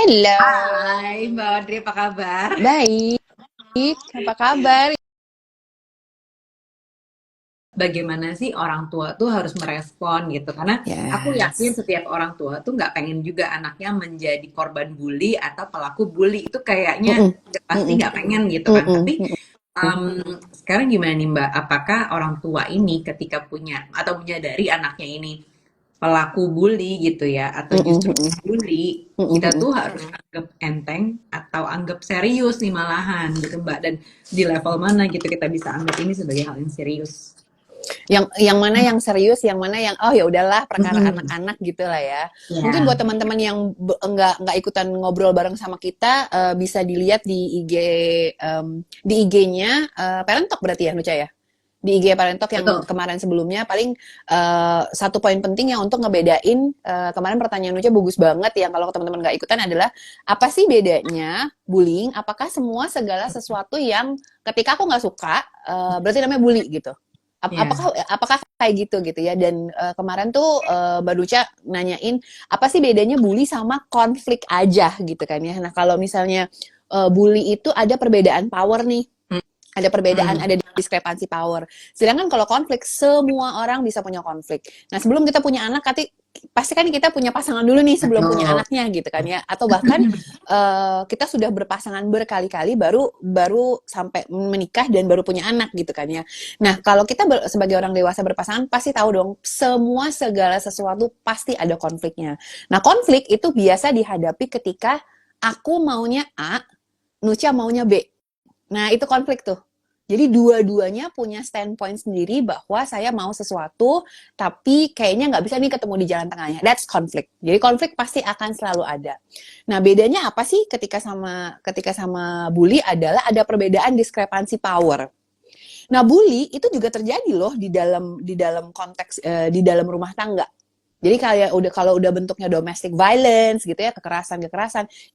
Hello, Hai Mbak Audrey, apa kabar? baik. Apa kabar? Bagaimana sih orang tua tuh harus merespon gitu? Karena aku yakin Yes. setiap orang tua tuh nggak pengen juga anaknya menjadi korban bully atau pelaku bully. Itu kayaknya Mm-mm, udah pasti mm-mm, nggak pengen gitu kan. mm-mm, Tapi mm-mm. um, sekarang gimana nih Mbak? Apakah orang tua ini ketika punya atau menyadari anaknya ini pelaku bully gitu ya, atau Mm-mm, justru mm-mm, bully, mm-mm, kita mm-mm. tuh harus anggap enteng atau anggap serius nih malahan gitu Mbak. Dan di level mana gitu kita bisa anggap ini sebagai hal yang serius. Yang mana yang serius, yang mana yang oh ya udahlah perkara Mhm. anak-anak gitu lah ya. Mungkin buat Ya, teman-teman yang nggak ikutan ngobrol bareng sama kita, bisa dilihat di IG, di IG-nya Parent Talk berarti ya Nucha ya. Di IG Parent Talk yang betul. kemarin sebelumnya paling satu poin penting yang untuk ngebedain, kemarin pertanyaan Nucha bagus banget yang kalau teman-teman nggak ikutan adalah apa sih bedanya bullying? Apakah semua segala sesuatu yang ketika aku nggak suka berarti namanya bully gitu? Ya, Apakah kayak gitu ya? Dan kemarin tuh Mbak Nucha nanyain apa sih bedanya bully sama konflik aja gitu kan ya? Nah kalau misalnya bully itu ada perbedaan power nih, ada perbedaan, mhm. ada diskrepansi power. Sedangkan kalau konflik, semua orang bisa punya konflik. Nah, sebelum kita punya anak, pasti kan kita punya pasangan dulu nih sebelum punya Betul. anaknya gitu kan ya. Atau bahkan kita sudah berpasangan berkali-kali baru baru sampai menikah dan baru punya anak gitu kan ya. Nah, kalau kita sebagai orang dewasa berpasangan pasti tahu dong semua segala sesuatu pasti ada konfliknya. Nah, konflik itu biasa dihadapi ketika aku maunya A, Nucha maunya B. Nah, itu konflik tuh. Jadi dua-duanya punya standpoint sendiri bahwa saya mau sesuatu, tapi kayaknya nggak bisa nih ketemu di jalan tengahnya. That's conflict. Jadi konflik pasti akan selalu ada. Nah, bedanya apa sih ketika sama bully adalah ada perbedaan diskrepansi power. Nah, bully itu juga terjadi loh di dalam konteks di dalam rumah tangga. Jadi kayak kalau udah bentuknya domestic violence gitu ya, kekerasan,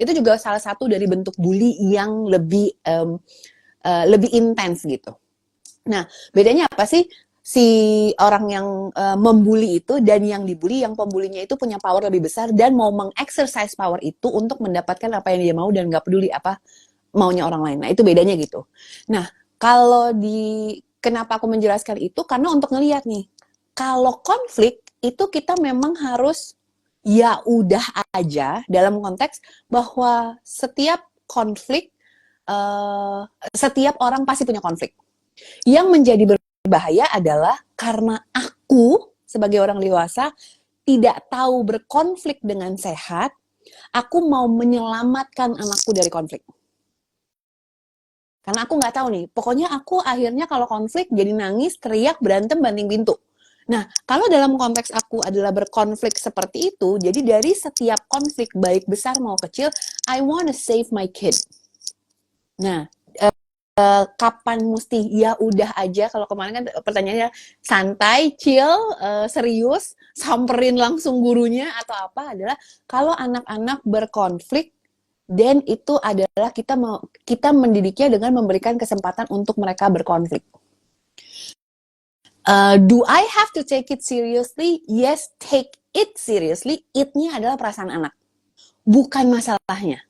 itu juga salah satu dari bentuk bully yang lebih intens gitu. Nah, bedanya apa sih? Si orang yang membuli itu dan yang dibully, yang pembulinya itu punya power lebih besar dan mau mengexercise power itu untuk mendapatkan apa yang dia mau dan nggak peduli apa maunya orang lain. Nah, itu bedanya gitu. Nah, kalau kenapa aku menjelaskan itu? Karena untuk ngelihat nih, kalau konflik itu kita memang harus ya udah aja dalam konteks bahwa konflik uh, setiap orang pasti punya konflik. Yang menjadi berbahaya adalah karena aku sebagai orang dewasa tidak tahu berkonflik dengan sehat, aku mau menyelamatkan anakku dari konflik. Karena aku nggak tahu nih, pokoknya aku akhirnya kalau konflik jadi nangis, teriak, berantem, banting pintu. Nah, kalau dalam konteks aku adalah berkonflik seperti itu, jadi dari setiap konflik, baik besar mau kecil, I wanna save my kid. Nah, kapan mesti ya udah aja, kalau kemarin kan pertanyaannya santai, chill, serius, samperin langsung gurunya atau apa adalah kalau anak-anak berkonflik dan itu adalah kita mendidiknya dengan memberikan kesempatan untuk mereka berkonflik. Do I have to take it seriously? Yes, take it seriously. It-nya adalah perasaan anak, bukan masalahnya.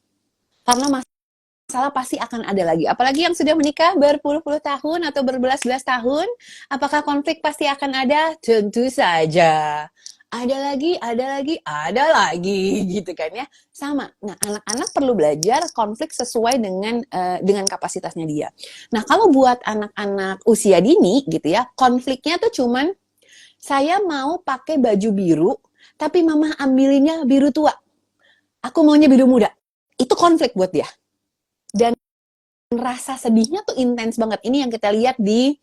Karena masalah pasti akan ada lagi. Apalagi yang sudah menikah berpuluh-puluh tahun atau berbelas-belas tahun, apakah konflik pasti akan ada? Tentu saja. Ada lagi, gitu kan ya. Sama. Nah, anak-anak perlu belajar konflik sesuai dengan kapasitasnya dia. Nah, kalau buat anak-anak usia dini gitu ya, konfliknya tuh cuman saya mau pakai baju biru, tapi mama ambilinnya biru tua. Aku maunya biru muda. Itu konflik buat dia. Dan rasa sedihnya tuh intens banget. Ini yang kita lihat di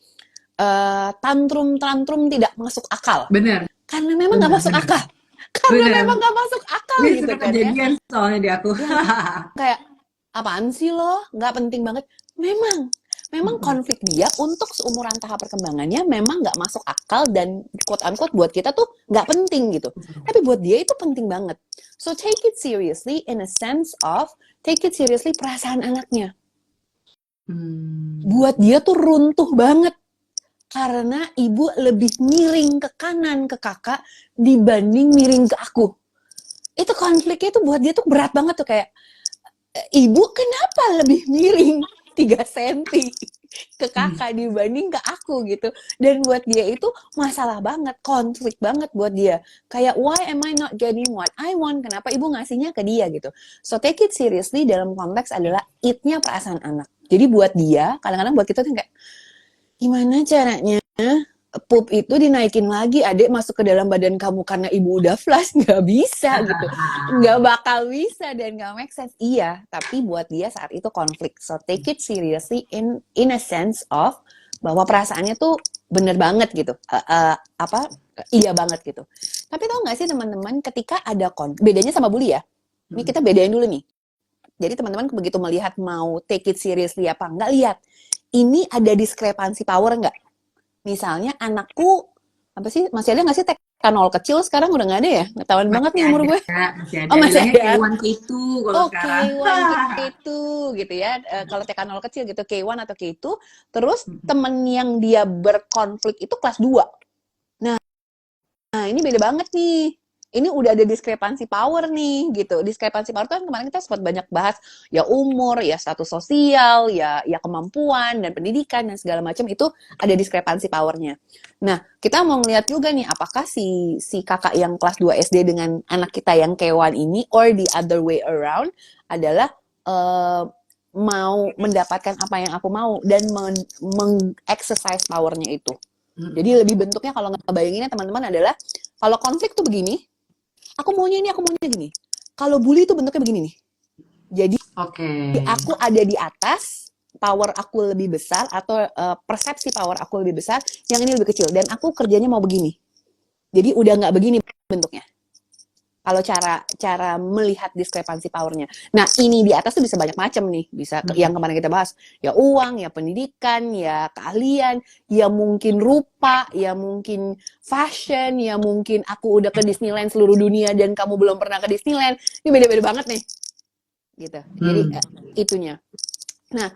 tantrum-tantrum tidak masuk akal. Benar, Karena memang nggak benar, masuk benar, akal. Karena benar. memang nggak masuk akal Ini gitu suka kan ya. kejadian soalnya di aku. Yang kayak apaan sih lo? Nggak penting banget. Memang Mm-mm. konflik dia untuk seumuran tahap perkembangannya memang nggak masuk akal dan quote unquote buat kita tuh nggak penting gitu. Tapi buat dia itu penting banget. So take it seriously in a sense of take it seriously perasaan anaknya. Hmm. Buat dia tuh runtuh banget karena ibu lebih miring ke kanan ke kakak dibanding miring ke aku. itu konfliknya tuh buat dia tuh berat banget tuh, kayak ibu kenapa lebih miring 3 senti ke Hmm. kakak dibanding ke aku gitu. Dan buat dia itu masalah banget, konflik banget buat dia. Kayak why am I not getting what I want? Kenapa ibu ngasihnya ke dia gitu. So take it seriously dalam konteks adalah it-nya perasaan anak. Jadi buat dia, kadang-kadang buat kita tuh kayak gimana caranya pup itu dinaikin lagi adik masuk ke dalam badan kamu karena ibu udah flush, nggak bisa gitu, nggak bakal bisa dan nggak make sense. Iya, tapi buat dia saat itu konflik, so take it seriously in a sense of bahwa perasaannya tuh bener banget gitu. Apa iya banget gitu. Tapi tau nggak sih teman-teman, ketika ada bedanya sama bully ya, ini kita bedain dulu nih. Jadi teman-teman begitu melihat mau take it seriously apa enggak, lihat ini ada diskrepansi power nggak. Misalnya anakku apa sih, masih ada nggak sih TK 0 kecil sekarang? Udah nggak ada ya, ketahuan banget Masih nih umur ada, gue. masih ada. Oh masih Bilangnya ada. K1 K2 kalau Oh sekarang. K1 K2 gitu ya. Kalau TK 0 kecil gitu K1 atau K2. Terus temen yang dia berkonflik itu kelas 2. Nah, ini beda banget nih. Ini udah ada diskrepansi power nih, gitu. Diskrepansi power itu kan kemarin kita sempat banyak bahas, ya umur, ya status sosial, ya kemampuan, dan pendidikan, dan segala macam itu ada diskrepansi powernya. Nah, kita mau ngeliat juga nih, apakah si kakak yang kelas 2 SD dengan anak kita yang K1 ini, or the other way around, adalah mau mendapatkan apa yang aku mau, dan meng-exercise powernya itu. Jadi lebih bentuknya kalau ngebayanginnya teman-teman adalah kalau konflik tuh begini, aku maunya ini, aku maunya gini. Kalau bully tuh bentuknya begini nih. Jadi Oke. aku ada di atas, power aku lebih besar atau persepsi power aku lebih besar, yang ini lebih kecil dan aku kerjanya mau begini. Jadi udah nggak begini bentuknya. Kalau cara melihat diskrepansi powernya. Nah, ini di atas tuh bisa banyak macam nih. Bisa yang kemarin kita bahas. Ya uang, ya pendidikan, ya keahlian, ya mungkin rupa, ya mungkin fashion, ya mungkin aku udah ke Disneyland seluruh dunia dan kamu belum pernah ke Disneyland. Ini beda-beda banget nih. Gitu. Jadi itunya. Nah,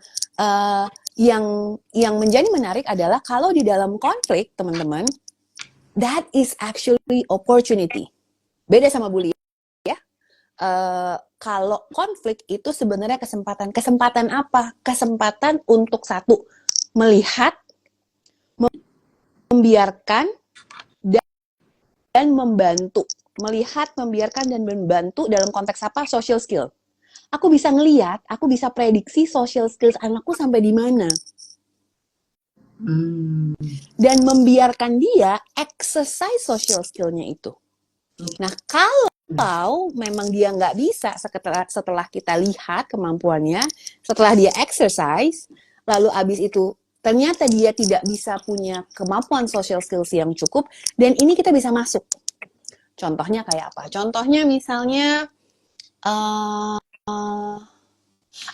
yang menjadi menarik adalah kalau di dalam konflik, teman-teman, that is actually opportunity. Beda sama bully ya. Kalau konflik itu sebenarnya kesempatan. Kesempatan apa? Kesempatan untuk satu, melihat, membiarkan, dan membantu. Melihat, membiarkan, dan membantu dalam konteks apa? Social skill. Aku bisa ngelihat, aku bisa prediksi social skills anakku sampai di mana. Dan membiarkan dia exercise social skillnya itu. Nah, kalau memang dia nggak bisa setelah kita lihat kemampuannya, setelah dia exercise, lalu abis itu ternyata dia tidak bisa punya kemampuan social skills yang cukup, dan ini kita bisa masuk. Contohnya kayak apa? Contohnya misalnya,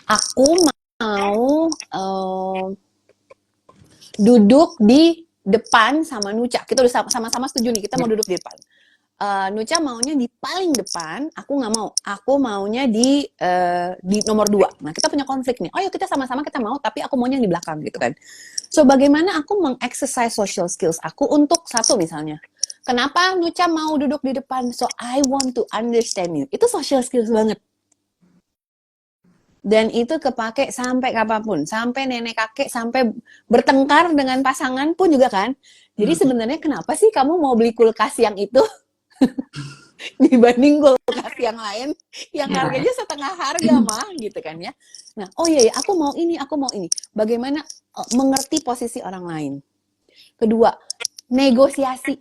aku mau duduk di depan sama Nuca. Kita udah sama-sama setuju nih, kita mau duduk di depan. Nuca maunya di paling depan, aku nggak mau. Aku maunya di nomor 2. Nah, kita punya konflik nih. Oh ya, kita sama-sama kita mau, tapi aku maunya di belakang gitu kan. So, bagaimana aku meng-exercise social skills aku untuk satu misalnya. Kenapa Nuca mau duduk di depan? So, I want to understand you. Itu social skills banget. Dan itu kepake sampai kapanpun. Sampai nenek kakek, sampai bertengkar dengan pasangan pun juga kan. Jadi sebenarnya kenapa sih kamu mau beli kulkas yang itu dibanding kulkas yang lain yang harganya setengah harga mah gitu kan ya. Nah, oh iya, aku mau ini, aku mau ini. Bagaimana mengerti posisi orang lain. Kedua, negosiasi.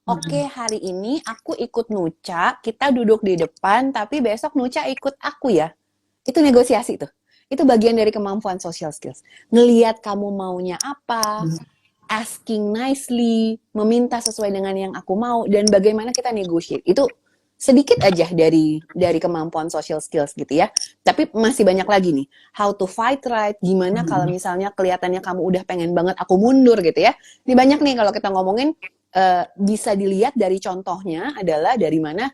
Oke, hari ini aku ikut Nuca, kita duduk di depan, tapi besok Nuca ikut aku ya. Itu negosiasi tuh. Itu bagian dari kemampuan social skills. Ngeliat kamu maunya apa, asking nicely, meminta sesuai dengan yang aku mau, dan bagaimana kita negotiate. Itu sedikit aja dari kemampuan social skills gitu ya. Tapi masih banyak lagi nih. How to fight right, gimana kalau misalnya kelihatannya kamu udah pengen banget aku mundur gitu ya. Ini banyak nih kalau kita ngomongin, bisa dilihat dari contohnya adalah dari mana.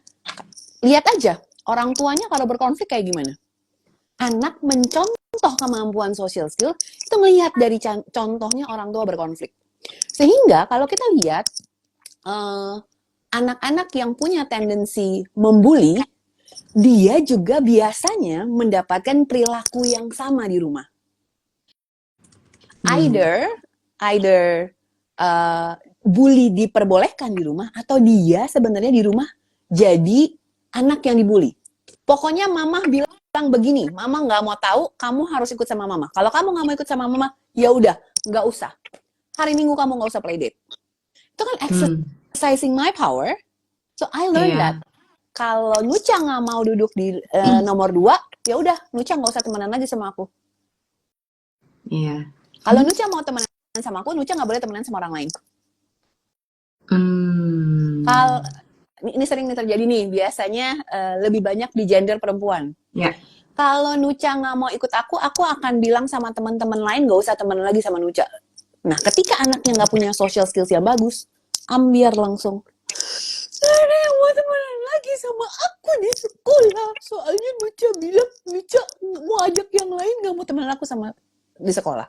Lihat aja, orang tuanya kalau berkonflik kayak gimana. Anak mencontoh kemampuan social skill itu melihat dari contohnya orang tua berkonflik. Sehingga kalau kita lihat anak-anak yang punya tendensi membuli, dia juga biasanya mendapatkan perilaku yang sama di rumah. Either uh, bully diperbolehkan di rumah, atau dia sebenarnya di rumah jadi anak yang dibully. Pokoknya mama bilang begini, mama nggak mau tahu, kamu harus ikut sama mama. Kalau kamu nggak mau ikut sama mama, ya udah, nggak usah. Hari Minggu kamu nggak usah play date. Itu kan exercising my power. So I learned that. Kalau Nucha nggak mau duduk di nomor 2, ya udah, Nucha nggak usah temenan lagi sama aku. Iya. Kalau Nucha mau temenan sama aku, Nucha nggak boleh temenan sama orang lain. Kalau ini sering terjadi nih, biasanya lebih banyak di gender perempuan. Ya. Kalau Nucha nggak mau ikut aku akan bilang sama teman-teman lain nggak usah temenan lagi sama Nucha. Nah, ketika anaknya nggak punya social skills yang bagus, ambiar langsung. Ada yang mau temenan lagi sama aku di sekolah. Soalnya Nucha bilang Nucha mau ajak yang lain, nggak mau temenan aku sama di sekolah.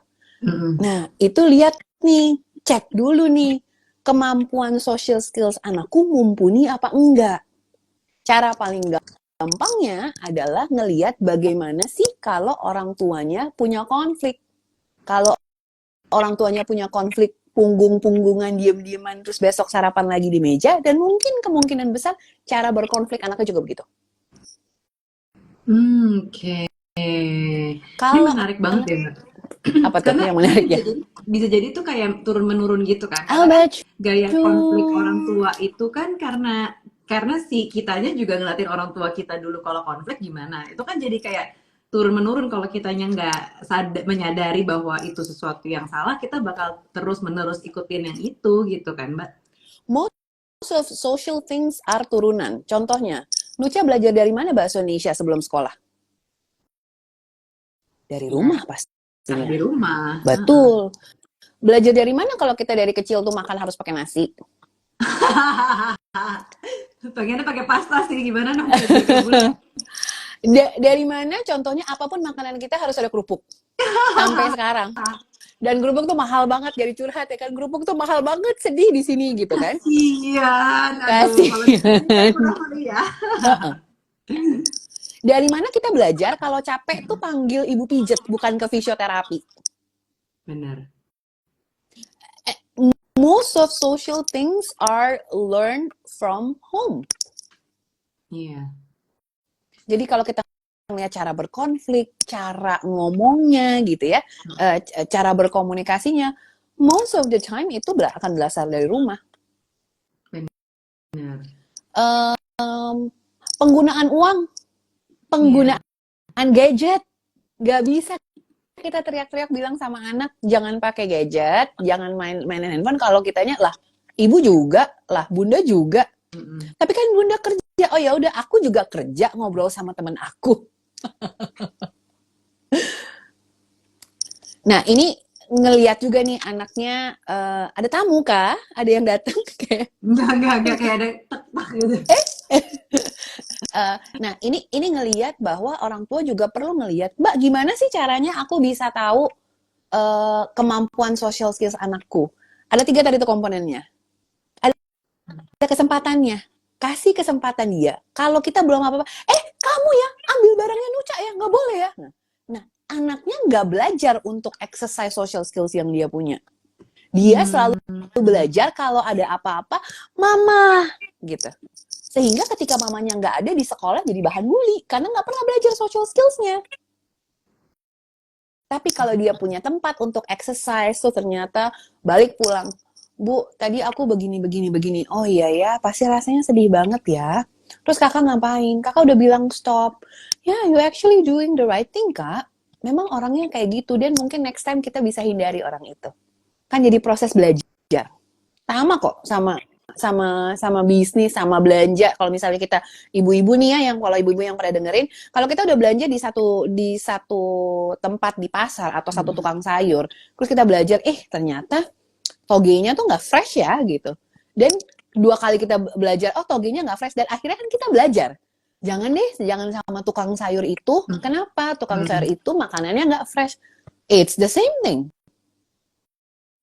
Nah, itu lihat nih, cek dulu nih, kemampuan social skills anakku mumpuni apa enggak. Cara paling gampangnya adalah ngelihat bagaimana sih kalau orang tuanya punya konflik. Kalau orang tuanya punya konflik, punggung-punggungan, diem-dieman, terus besok sarapan lagi di meja, dan mungkin kemungkinan besar cara berkonflik anaknya juga begitu. Oke. Ini menarik banget ya, Mbak. Apa tuh yang menarik ya? Bisa jadi tuh kayak turun-menurun gitu kan. Karena gaya konflik orang tua itu kan karena si kitanya juga ngeliatin orang tua kita dulu kalau konflik gimana. Itu kan jadi kayak turun-menurun. Kalau kitanya nggak menyadari bahwa itu sesuatu yang salah, kita bakal terus-menerus ikutin yang itu gitu kan, Mbak. Most of social things are turunan. Contohnya, Nucha belajar dari mana bahasa Indonesia sebelum sekolah? Dari rumah pasti. Di rumah. Betul. Belajar dari mana kalau kita dari kecil tuh makan harus pakai nasi? Pengennya pakai pasta sih, gimana dong? Dari mana contohnya apapun makanan kita harus ada kerupuk? Sampai sekarang. Dan kerupuk tuh mahal banget, jadi curhat ya kan. Kerupuk tuh mahal banget, sedih di sini gitu kan. Kasihan. Ya. Dari mana kita belajar kalau capek tuh panggil ibu pijet, bukan ke fisioterapi. Benar. Most of social things are learned from home. Iya. Jadi kalau kita melihat cara berkonflik, cara ngomongnya gitu ya, cara berkomunikasinya, most of the time itu akan berasal dari rumah. Benar. Penggunaan uang, penggunaan gadget, nggak bisa kita teriak-teriak bilang sama anak jangan pakai gadget, jangan mainin handphone. Kalau kitanya lah, ibu juga lah, bunda juga. Tapi kan bunda kerja, oh ya udah aku juga kerja, ngobrol sama teman aku. Nah ini ngelihat juga nih anaknya, ada tamu kah? Ada yang datang kayak enggak kayak ada tek gitu. Nah ini ngelihat bahwa orang tua juga perlu ngelihat, Mbak gimana sih caranya aku bisa tahu kemampuan social skills anakku. Ada 3 tadi tuh komponennya. Ada kesempatannya, kasih kesempatan dia. Kalau kita belum apa-apa, kamu ya ambil barangnya Nucha ya, nggak boleh ya. Nah anaknya nggak belajar untuk exercise social skills yang dia punya. Dia selalu belajar kalau ada apa-apa, mama gitu. Sehingga ketika mamanya nggak ada di sekolah jadi bahan bully karena nggak pernah belajar social skills-nya. Tapi kalau dia punya tempat untuk exercise tuh ternyata balik pulang, Bu, tadi aku begini. Oh iya ya, pasti rasanya sedih banget ya. Terus kakak ngapain? Kakak udah bilang stop. Ya, you actually doing the right thing, Kak. Memang orangnya kayak gitu, dan mungkin next time kita bisa hindari orang itu. Kan jadi proses belajar. Sama kok, sama bisnis, sama belanja. Kalau misalnya kita ibu-ibu nih ya, kalau ibu-ibu yang pada dengerin, kalau kita udah belanja di satu tempat di pasar atau satu tukang sayur, terus kita belajar, ternyata togenya tuh nggak fresh ya gitu. Dan 2 kali kita belajar, togenya nggak fresh, dan akhirnya kan kita belajar. Jangan sama tukang sayur itu. Kenapa? Tukang sayur itu makanannya nggak fresh. It's the same thing.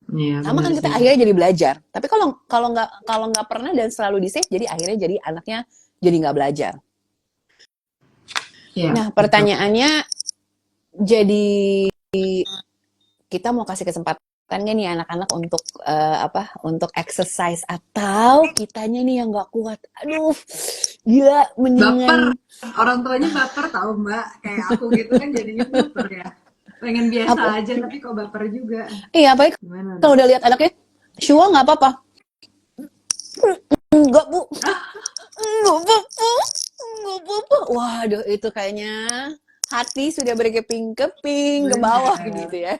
Ya, sama kan kita akhirnya jadi belajar. Tapi kalau nggak pernah dan selalu di save, jadi akhirnya jadi anaknya jadi nggak belajar. Iya, Nah, betul. pertanyaannya jadi kita mau kasih kesempatan gak nih anak-anak untuk apa? Untuk exercise atau kitanya nih yang nggak kuat? Aduh, gila, Baper, mendingan orang tuanya baper tahu Mbak, kayak aku gitu kan jadinya baper ya. Pengen biasa apa? aja tapi kok baper juga. Iya, apalagi Gimana kalau dong? udah lihat anaknya, Shua nggak apa-apa. Enggak bu, enggak apa-apa, enggak apa-apa. Waduh, itu kayaknya hati sudah berkeping-keping ke bawah Bener. gitu ya.